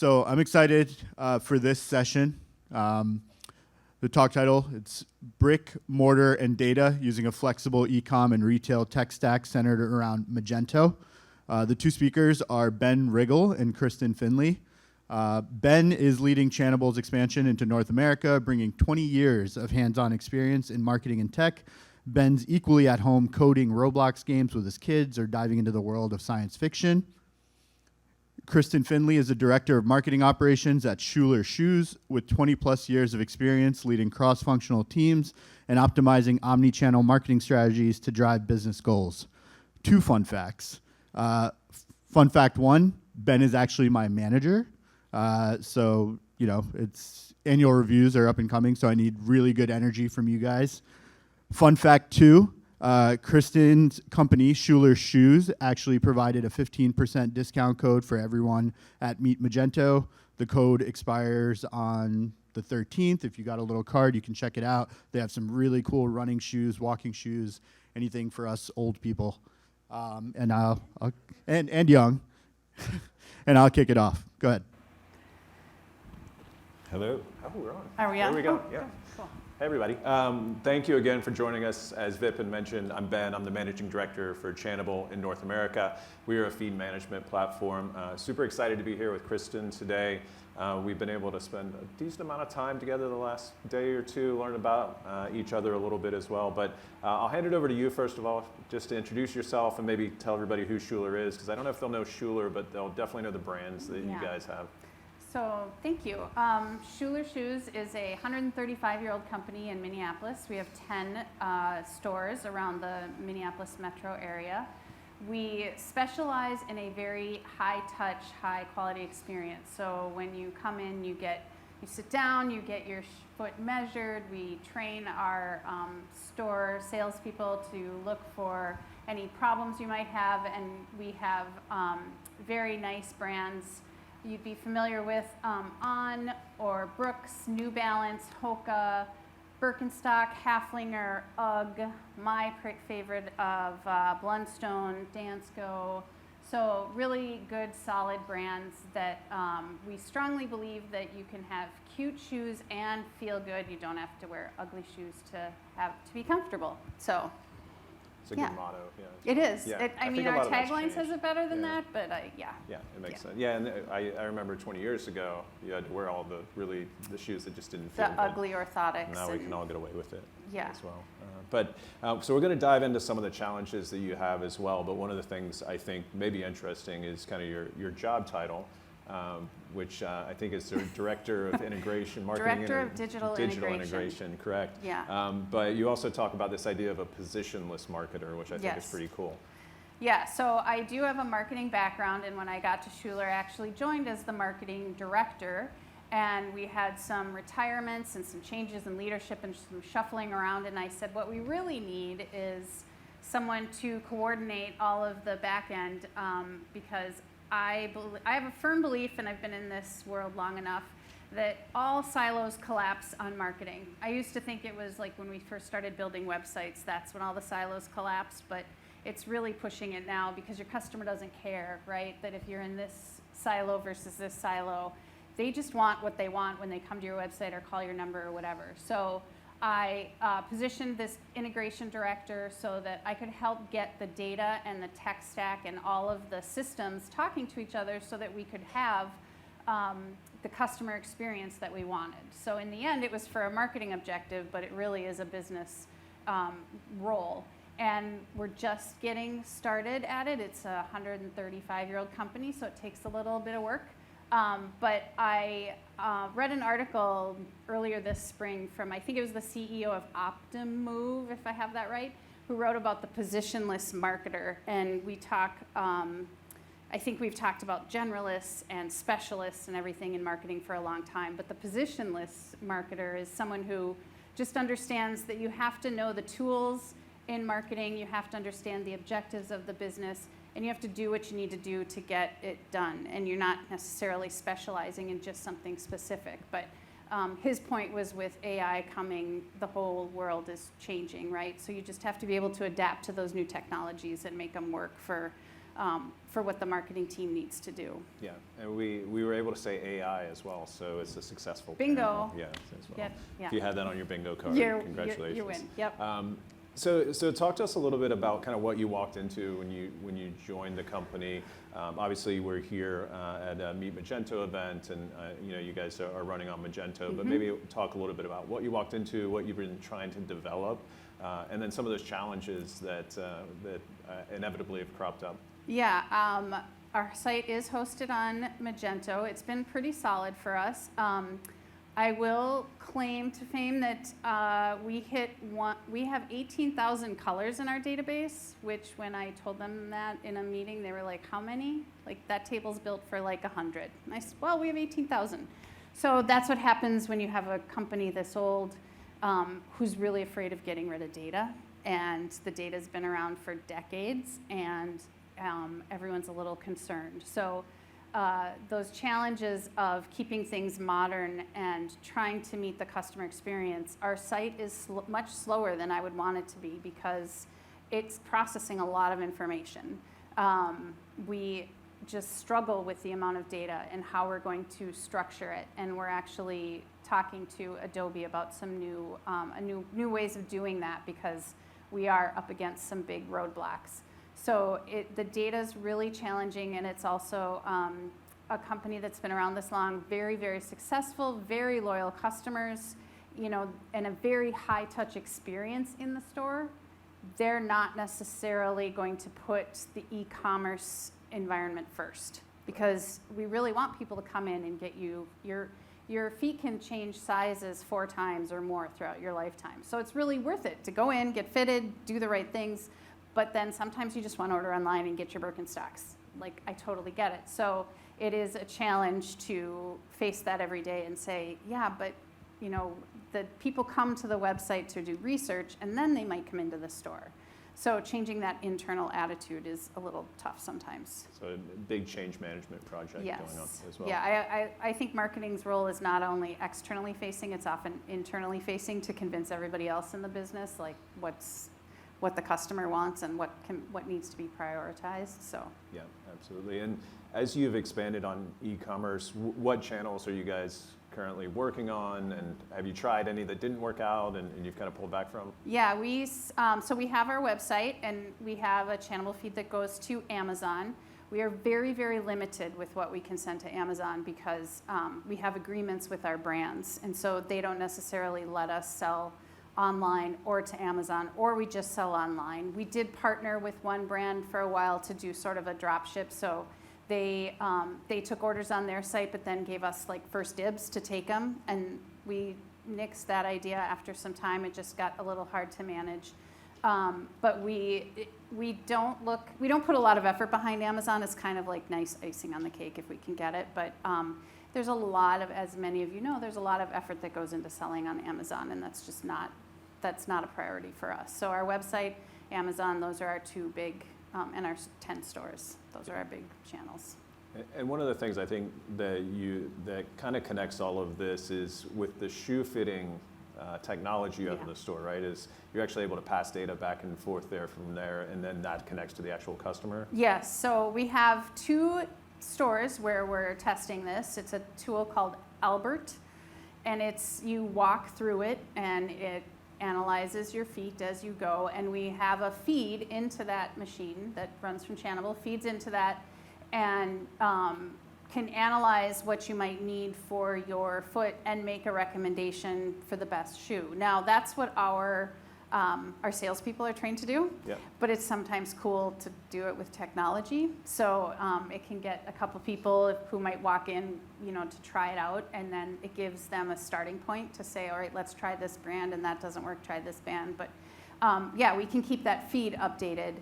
So I'm excited for this session. The talk title, it's Brick, Mortar, and Data using a flexible eCom and retail tech stack centered around Magento. The two speakers are Ben Riggle and Kristen Finley. Ben is leading Channable's expansion into North America, bringing 20 years of hands-on experience in marketing and tech. Ben's equally at home coding Roblox games with his kids or diving into the world of science fiction. Kristen Finley is the Director of Marketing Operations at Schuler Shoes with 20 plus years of experience leading cross-functional teams and optimizing omni-channel marketing strategies to drive business goals. Two fun facts. Fun fact one, Ben is actually my manager. So, you know, it's annual reviews are up and coming, so I need really good energy from you guys. Fun fact two, Kristen's company, Schuler Shoes, actually provided a 15% discount code for everyone at Meet Magento. The code expires on the 13th. If you got a little card, you can check it out. They have some really cool running shoes, walking shoes, anything for us old people, and young. And I'll kick it off. Go ahead. Hello. Oh, we're on. Are we on? There we go. Oh, Yeah. Cool. Hey, everybody. Thank you again for joining us. As Vipin mentioned, I'm Ben. I'm the Managing Director for Channable in North America. We are a feed management platform. Super excited to be here with Kristen today. We've been able to spend a decent amount of time together the last day or two, learn about each other a little bit as well. But I'll hand it over to you, first of all, just to introduce yourself and maybe tell everybody who Schuler is, because I don't know if they'll know Schuler, but they'll definitely know the brands that you guys have. So thank you. Schuler Shoes is a 135-year-old company in Minneapolis. We have 10 stores around the Minneapolis metro area. We specialize in a very high-touch, high-quality experience. So when you come in, you sit down, you get your foot measured. We train our store salespeople to look for any problems you might have, and we have very nice brands you'd be familiar with, On or Brooks, New Balance, Hoka, Birkenstock, Haflinger, UGG, my favorite of Blundstone, Dansko. So really good, solid brands that we strongly believe that you can have cute shoes and feel good. You don't have to wear ugly shoes to be comfortable. So. It's a good motto. Yeah. It is. Yeah. I mean, our tagline says it better than that, but Yeah, it makes sense. Yeah, and I remember 20 years ago, you had to wear all the shoes that just didn't feel good. The ugly orthotics. Now we can all get away with it as well. So we're going to dive into some of the challenges that you have as well, but one of the things I think may be interesting is kind of your job title, which I think is Director of Integration, Marketing. Director of Digital Integration, correct. Yeah. But you also talk about this idea of a positionless marketer, which I think is pretty cool. Yeah, so I do have a marketing background, and when I got to Schuler, I actually joined as the marketing director, and we had some retirements and some changes in leadership and some shuffling around, and I said, what we really need is someone to coordinate all of the back end, because I have a firm belief, and I've been in this world long enough, that all silos collapse on marketing. I used to think it was like when we first started building websites, that's when all the silos collapsed, but it's really pushing it now because your customer doesn't care, right? That if you're in this silo versus this silo, they just want what they want when they come to your website or call your number or whatever. So I positioned this integration director so that I could help get the data and the tech stack and all of the systems talking to each other so that we could have the customer experience that we wanted. So in the end, it was for a marketing objective, but it really is a business role. And we're just getting started at it. It's a 135-year-old company, so it takes a little bit of work. But I read an article earlier this spring from, I think it was the CEO of OptimMove, if I have that right, who wrote about the positionless marketer. And we talk, I think we've talked about generalists and specialists and everything in marketing for a long time. But the positionless marketer is someone who just understands that you have to know the tools in marketing, you have to understand the objectives of the business, and you have to do what you need to do to get it done. And you're not necessarily specializing in just something specific. But his point was with AI coming, the whole world is changing, right? So you just have to be able to adapt to those new technologies and make them work for for what the marketing team needs to do. Yeah, and we were able to say AI as well, so it's a successful Bingo. panel. Yeah, as well. Yeah. If you had that on your bingo card, congratulations. You win. Yep. So talk to us a little bit about kind of what you walked into when you joined the company. Obviously, we're here at a Meet Magento event, and you guys are running on Magento. But maybe talk a little bit about what you walked into, what you've been trying to develop, and then some of those challenges that inevitably have cropped up. Yeah, our site is hosted on Magento. It's been pretty solid for us. I will claim to fame that we have 18,000 colors in our database, which when I told them that in a meeting, they were like, how many? Like, that table's built for like 100. And I said, well, we have 18,000. So that's what happens when you have a company this old who's really afraid of getting rid of data. And the data's been around for decades, and everyone's a little concerned. So those challenges of keeping things modern and trying to meet the customer experience, our site is much slower than I would want it to be because it's processing a lot of information. We just struggle with the amount of data and how we're going to structure it, and we're actually talking to Adobe about some new ways of doing that because we are up against some big roadblocks. So the data is really challenging, and it's also a company that's been around this long, very, very successful, very loyal customers, and a very high-touch experience in the store. They're not necessarily going to put the e-commerce environment first because we really want people to come in and get your feet can change sizes 4 times or more throughout your lifetime. So it's really worth it to go in, get fitted, do the right things. But then sometimes you just want to order online and get your Birkenstocks. Like, I totally get it. So it is a challenge to face that every day and say, yeah, but the people come to the website to do research and then they might come into the store. So changing that internal attitude is a little tough sometimes. So a big change management project going on as well. Yeah, I think marketing's role is not only externally facing, it's often internally facing to convince everybody else in the business, like what the customer wants and what needs to be prioritized. So yeah, absolutely. And as you've expanded on e-commerce, what channels are you guys currently working on, and have you tried any that didn't work out and you've kind of pulled back from? Yeah, so we have our website, and we have a channel feed that goes to Amazon. We are very, very limited with what we can send to Amazon because we have agreements with our brands, and so they don't necessarily let us sell online or to Amazon, or we just sell online. We did partner with one brand for a while to do sort of a drop ship, so they took orders on their site but then gave us like first dibs to take them, and we nixed that idea after some time. It just got a little hard to manage. But we don't put a lot of effort behind Amazon. It's kind of like nice icing on the cake if we can get it, but there's a lot of, as many of you know, there's a lot of effort that goes into selling on Amazon, and that's just not a priority for us. So our website, Amazon, those are our 2 big, and our 10 stores. Those are our big channels. And one of the things I think that kind of connects all of this is with the shoe fitting technology you have in the store, right? Is you're actually able to pass data back and forth from there, and then that connects to the actual customer? Yes, so we have 2 stores where we're testing this. It's a tool called Albert, and you walk through it and it analyzes your feet as you go, and we have a feed into that machine that runs from Channable, feeds into that, and can analyze what you might need for your foot and make a recommendation for the best shoe. Now, that's what our salespeople are trained to do, but it's sometimes cool to do it with technology. So it can get a couple people who might walk in, to try it out, and then it gives them a starting point to say, all right, let's try this brand, and that doesn't work, try this brand. But yeah, we can keep that feed updated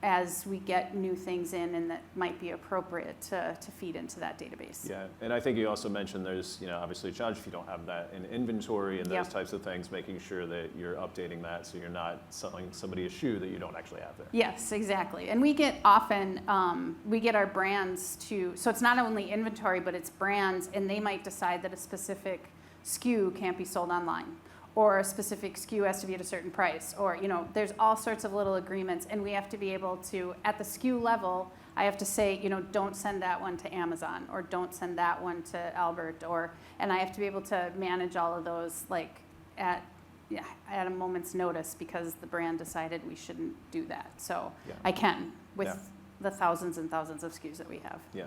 as we get new things in and that might be appropriate to feed into that database. Yeah, and I think you also mentioned there's, obviously a challenge if you don't have that in inventory and those types of things, making sure that you're updating that so you're not selling somebody a shoe that you don't actually have there. Yes, exactly. And we get often, we get our brands so it's not only inventory, but it's brands, and they might decide that a specific SKU can't be sold online. or a specific SKU has to be at a certain price, or there's all sorts of little agreements, and we have to be able to, at the SKU level, I have to say, don't send that one to Amazon, or don't send that one to Albert, and I have to be able to manage all of those at a moment's notice because the brand decided we shouldn't do that. So I can with the thousands and thousands of SKUs that we have. Yeah.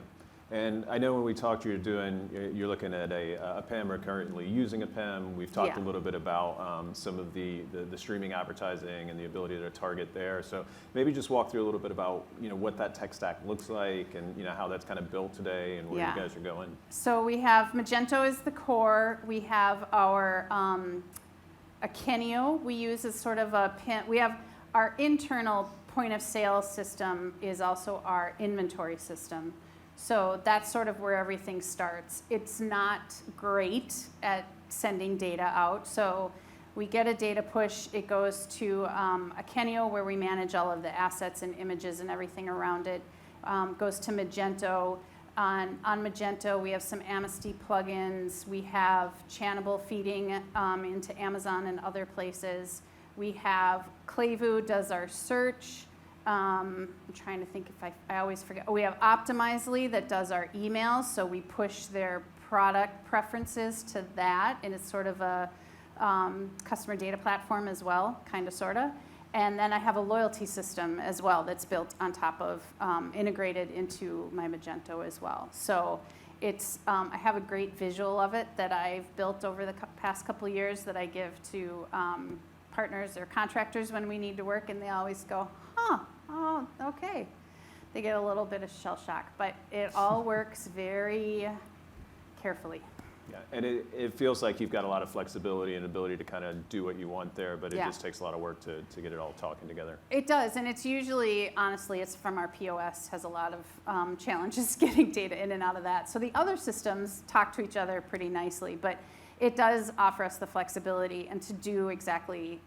And I know when we talked, you're looking at a PIM or currently using a PIM. We've talked a little bit about some of the streaming advertising and the ability to target there. So maybe just walk through a little bit about what that tech stack looks like and how that's kind of built today and where you guys are going. So we have Magento is the core. We have our Akeneo we use as sort of a PIM. We have our internal point of sale system is also our inventory system. So that's sort of where everything starts. It's not great at sending data out. So we get a data push. It goes to Akeneo, where we manage all of the assets and images and everything around it. Goes to Magento. On Magento, we have some Amnesty plugins. We have Channable feeding into Amazon and other places. We have Clayvu does our search. I'm trying to think if I always forget. Oh, we have Optimizely that does our emails, so we push their product preferences to that, and it's sort of a customer data platform as well, kind of, sort of. And then I have a loyalty system as well that's built on top of, integrated into my Magento as well. So it's, I have a great visual of it that I've built over the past couple of years that I give to partners or contractors when we need to work, and they always go, oh, okay. They get a little bit of shell shock, but it all works very carefully. Yeah, and it feels like you've got a lot of flexibility and ability to kind of do what you want there, but it just takes a lot of work to get it all talking together. It does, and it's usually, honestly, it's from our POS, has a lot of challenges getting data in and out of that. So the other systems talk to each other pretty nicely, but it does offer us the flexibility and to do exactly,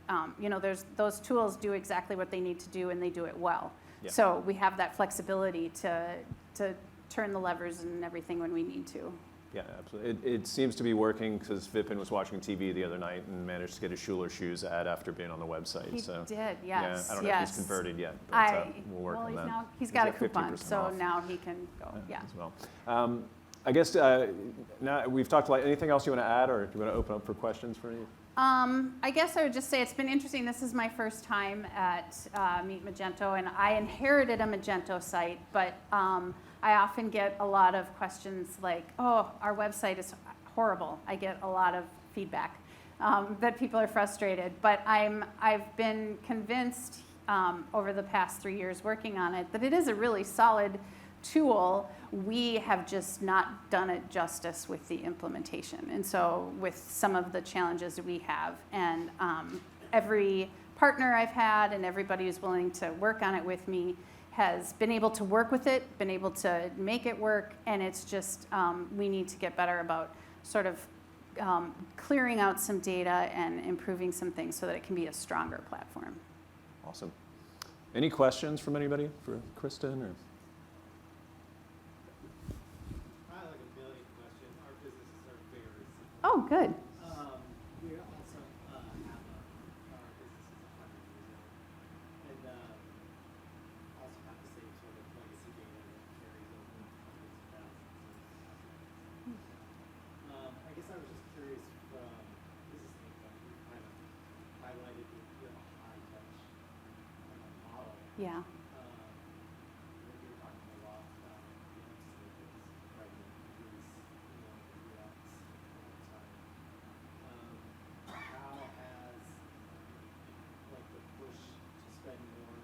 those tools do exactly what they need to do, and they do it well. Yeah. So we have that flexibility to turn the levers and everything when we need to. Yeah, absolutely. It seems to be working because Vipin was watching TV the other night and managed to get a Schuler Shoes ad after being on the website. He did, yes. Yeah, I don't know if he's converted yet, but we'll work on that. Now, he's got a coupon, so now he can go, as well. I guess now we've talked about anything else you want to add, or do you want to open up for questions for you? I guess I would just say it's been interesting. This is my first time at Meet Magento, and I inherited a Magento site, but I often get a lot of questions like, oh, our website is horrible. I get a lot of feedback that people are frustrated, but I've been convinced over the past 3 years working on it that it is a really solid tool. We have just not done it justice with the implementation, and so with some of the challenges that we have, and every partner I've had and everybody who's willing to work on it with me has been able to work with it, been able to make it work, and it's just we need to get better about sort of clearing out some data and improving some things so that it can be a stronger platform. Awesome. Any questions from anybody for Kristen or? Oh, good. We also have our business is 100 years old, and also have the same sort of legacy data that carries over hundreds of thousands. I guess I was just curious from business standpoint, you kind of highlighted the high touch model. Yeah. You were talking a lot about right in Greece, the UX. How has like the push to spend more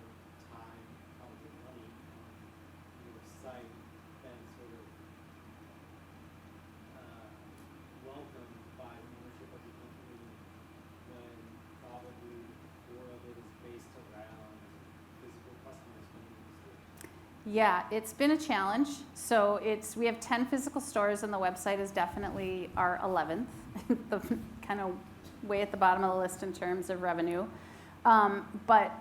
time, probably money on your site been sort of welcomed by the ownership of the company when probably more of it is based around physical customers coming to the store? Yeah, it's been a challenge. So we have 10 physical stores, and the website is definitely our 11th, the kind of way at the bottom of the list in terms of revenue. But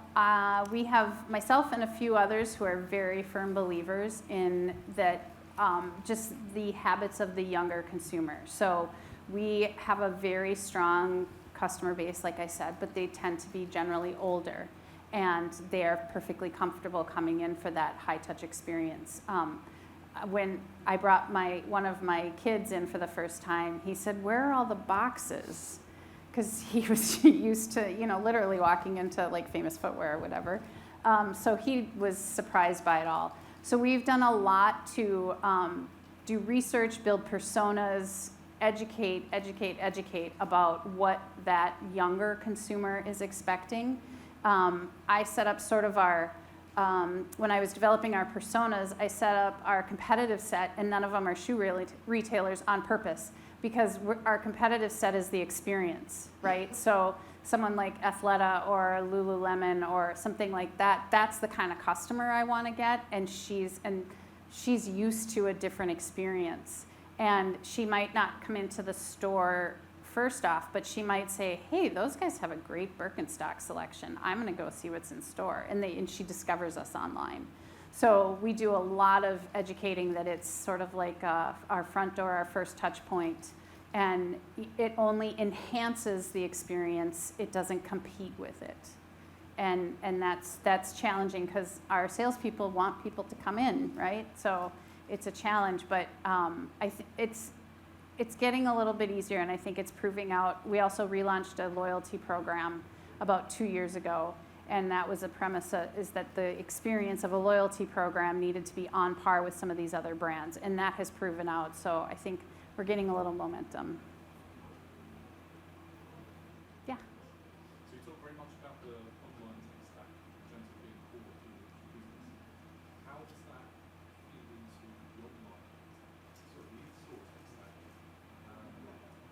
we have myself and a few others who are very firm believers in that just the habits of the younger consumer. So we have a very strong customer base, like I said, but they tend to be generally older, and they're perfectly comfortable coming in for that high-touch experience. When I brought one of my kids in for the first time, he said, "Where are all the boxes?" Because he was used to, literally walking into like Famous Footwear or whatever. So he was surprised by it all. So we've done a lot to do research, build personas, educate about what that younger consumer is expecting. I set up sort of our, when I was developing our personas, I set up our competitive set, and none of them are shoe retailers on purpose, because our competitive set is the experience, right? So someone like Athleta or Lululemon or something like that, that's the kind of customer I want to get, and she's used to a different experience. And she might not come into the store first off, but she might say, "Hey, those guys have a great Birkenstock selection. I'm going to go see what's in store." And she discovers us online. So we do a lot of educating that it's sort of like our front door, our first touch point. And it only enhances the experience. It doesn't compete with it. And that's challenging, because our salespeople want people to come in, right? So it's a challenge, but it's getting a little bit easier, and I think it's proving out. We also relaunched a loyalty program about 2 years ago, and that was a premise is that the experience of a loyalty program needed to be on par with some of these other brands, and that has proven out. So I think we're getting a little momentum. Yeah. So you talk very much about the online tech stack, Magento being core to the business. How does that feed into the online tech stack,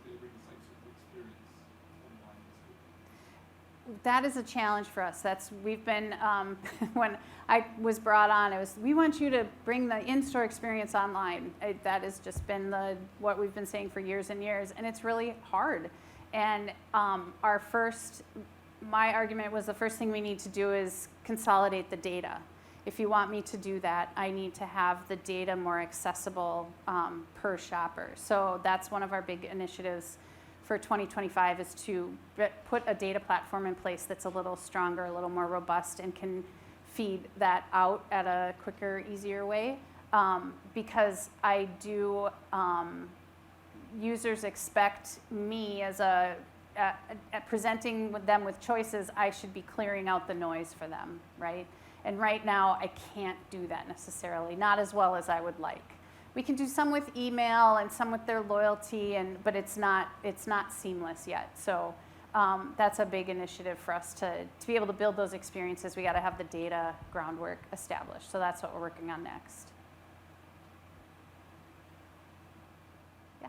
delivering the same sort of experience online? That is a challenge for us. We've been, when I was brought on, we want you to bring the in-store experience online. That has just been what we've been saying for years and years, and it's really hard. And my argument was the first thing we need to do is consolidate the data. If you want me to do that, I need to have the data more accessible per shopper. So that's one of our big initiatives for 2025, is to put a data platform in place that's a little stronger, a little more robust, and can feed that out at a quicker, easier way. Because I do, users expect me as at presenting them with choices, I should be clearing out the noise for them, right? And right now, I can't do that necessarily, not as well as I would like. We can do some with email and some with their loyalty, but it's not seamless yet. So that's a big initiative for us to be able to build those experiences. We got to have the data groundwork established. So that's what we're working on next. Yeah.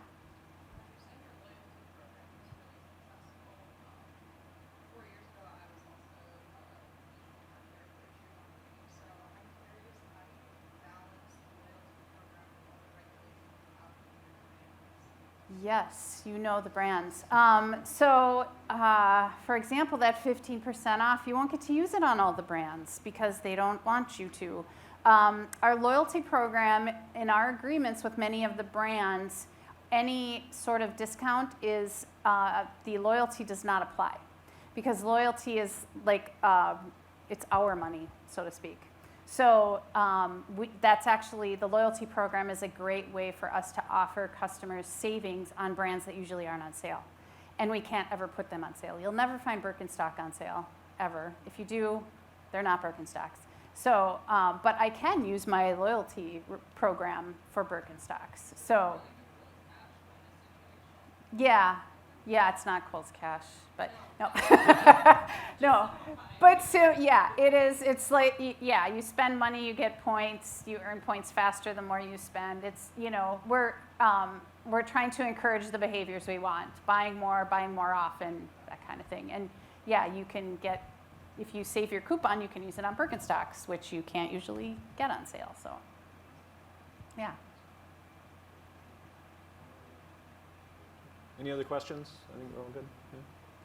Yes, you know the brands. For example, that 15% off, you won't get to use it on all the brands because they don't want you to. Our loyalty program, in our agreements with many of the brands, any sort of discount is, the loyalty does not apply, because loyalty is like, it's our money, so to speak. So that's actually, the loyalty program is a great way for us to offer customers savings on brands that usually aren't on sale. And we can't ever put them on sale. You'll never find Birkenstock on sale, ever. If you do, they're not Birkenstocks. So, but I can use my loyalty program for Birkenstocks. So, yeah, it's not Kohl's Cash, but no. No, but so, yeah, it is, it's like, yeah, you spend money, you get points, you earn points faster the more you spend. It's, we're trying to encourage the behaviors we want, buying more often, that kind of thing. And yeah, you can get, if you save your coupon, you can use it on Birkenstocks, which you can't usually get on sale, so, yeah. Any other questions? I think we're all good. Yeah?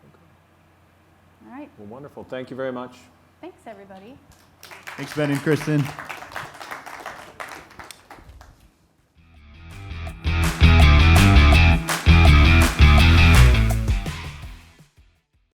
Okay. All right. Well, wonderful. Thank you very much. Thanks, everybody. Thanks, Ben and Kristen.